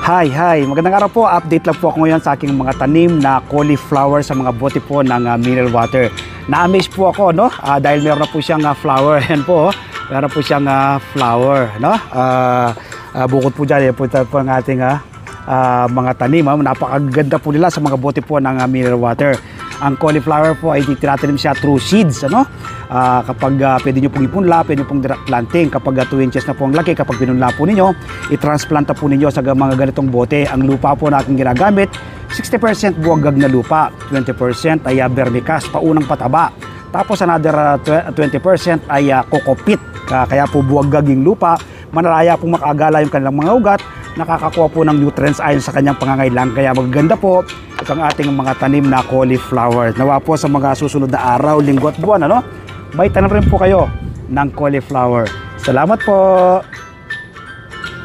Hi! Magandang araw po. Update lang po ako ngayon sa aking mga tanim na cauliflower sa mga bote po ng mineral water. Na-amaze po ako, no? Dahil meron na po siyang flower. Yan po, meron po siyang flower, no? Bukod po dyan, yan po ang ating mga tanim. Napakaganda po nila sa mga bote po ng mineral water. Ang cauliflower po ay tinatanim siya through seeds, ano? Kapag pwede nyo pong ipunla, pwede nyo pong direct planting. Kapag 2 inches na po ang laki, kapag pinunla po ninyo, i-transplanta po ninyo sa mga ganitong bote. Ang lupa po na aking ginagamit, 60% buwagag na lupa, 20% ay vermicast, paunang pataba. Tapos another 20% ay kokopit, kaya po buwagag yung lupa, manalaya pong makagala yung kanilang mga ugat, nakakakuha po ng nutrients ayon sa kanyang pangangailangan. Kaya maganda po itong ating mga tanim na cauliflower. Nawa po sa mga susunod na araw, linggo at buwan, ano? May tanim rin po kayo ng cauliflower. Salamat po!